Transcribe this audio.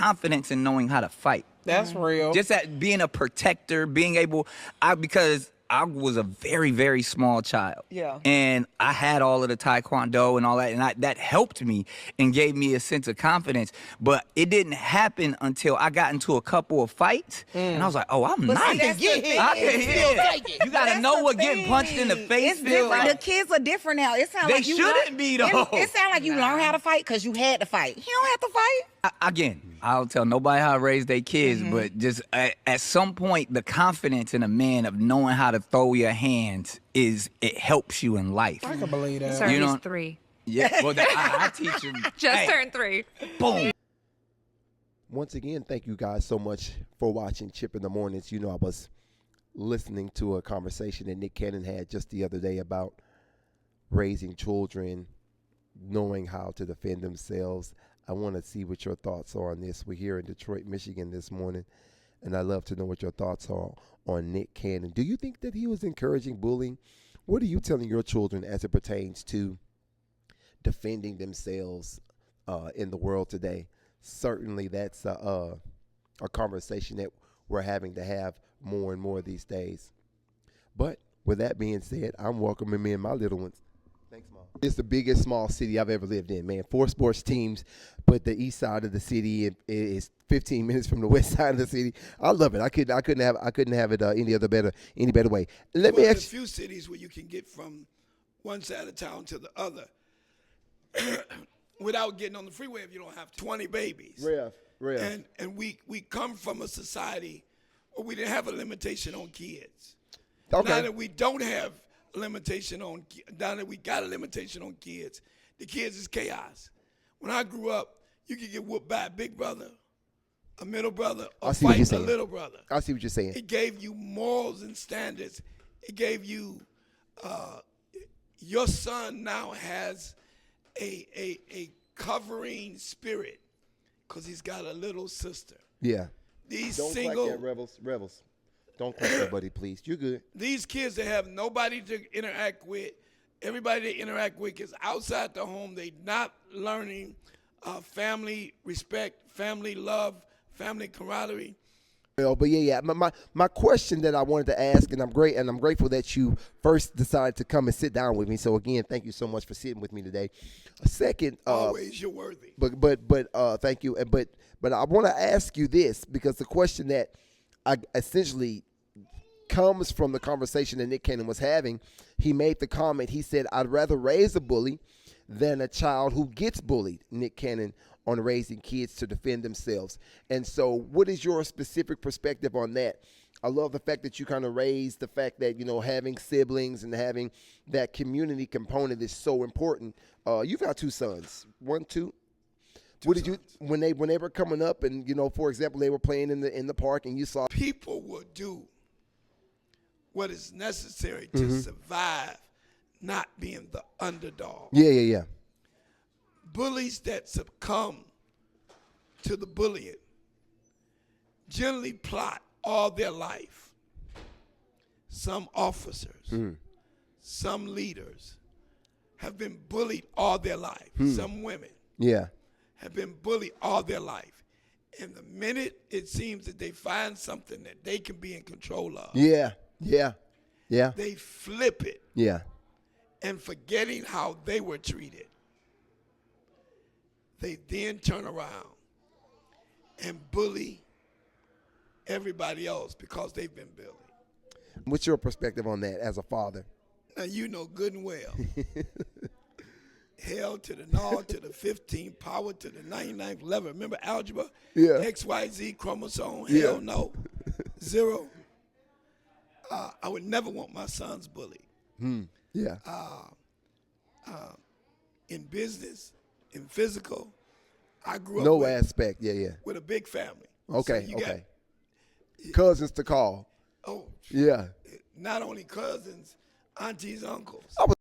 confidence in knowing how to fight. That's real. Just at being a protector, being able, because I was a very, very small child. Yeah. And I had all of the taekwondo and all that, and that helped me and gave me a sense of confidence. But it didn't happen until I got into a couple of fights, and I was like, oh, I'm nice. I can get hit. I can hit. You gotta know what getting punched in the face It's feels different. like. The kids are different now. It sounds They like you shouldn't be, though. It sounds like you learned how to fight because you had to fight. You don't have to fight. Again, I don't tell nobody how to raise their kids, but just at some point, the confidence in a man of knowing how to throw your hands it helps you in life. I can believe that. Sir, You he's know- 3. Yeah, well, I teach him. Just hey, turned 3. boom. Once again, thank you guys so much for watching Chip in the Mornings. You know, I was listening to a conversation that Nick Cannon had just the other day about raising children, knowing how to defend themselves. I want to see what your thoughts are on this. We're here in Detroit, Michigan this morning, and I'd love to know what your thoughts are on Nick Cannon. Do you think that he was encouraging bullying? What are you telling your children as it pertains to defending themselves in the world today? Certainly that's a conversation that we're having to have more and more these days. But with that being said, I'm welcoming me and my little ones. Thanks, Mom. It's the biggest small city I've ever lived in, man. 4 sports teams, but the east side of the city is 15 minutes from the west side of the city. I love it. I couldn't have it any better way. Let me There's ask a few cities where you can get from one side of town to the other without getting on the freeway if you don't have 20 babies. Rev. And we come from a society where we didn't have a limitation on kids. Okay. Now that we don't have a limitation on, now that we got a limitation on kids, the kids is chaos. When I grew up, you could get whooped by a big brother, a middle brother, or I see what you're fight a saying. little brother. I see what you're saying. It gave you morals and standards. It gave you, your son now has a covering spirit because he's got a little sister. Yeah. These Don't single, clap that, rebels. Don't clap that, buddy, please. You're good. these kids that have nobody to interact with, everybody they interact with is outside the home. They not learning family respect, family love, family camaraderie. Well, but yeah. My question that I wanted to ask, and I'm grateful that you first decided to come and sit down with me. So again, thank you so much for sitting with me today. Second, Always, you're worthy. but thank you. But I want to ask you this because the question that I essentially comes from the conversation that Nick Cannon was having. He made the comment. He said, "I'd rather raise a bully than a child who gets bullied." Nick Cannon on raising kids to defend themselves. And so, what is your specific perspective on that? I love the fact that you kind of raised the fact that, you know, having siblings and having that community component is so important. You've got 2 sons, 1, 2. What did you when they were coming up and, you know, for example, they were playing in the park and you saw People will do what is necessary to survive not being the underdog. Yeah. Bullies that succumb to the bullying generally plot all their life. Some officers, some leaders have been bullied all their life. Some women Yeah. have been bullied all their life. And the minute it seems that they find something that they can be in control of, Yeah. they flip it Yeah. and forgetting how they were treated, they then turn around and bully everybody else because they've been bullied. What's your perspective on that as a father? Now you know good and well. Hell to the naught to the 15th power to the 99th level. Remember algebra? Yeah. XYZ chromosome. Yeah. Hell no. 0. I would never want my sons bullied. Yeah. In business, in physical, I grew up No with, aspect. Yeah. with a big family. Okay. So you got, Cousins to call. oh, Yeah. not only cousins, aunties, uncles.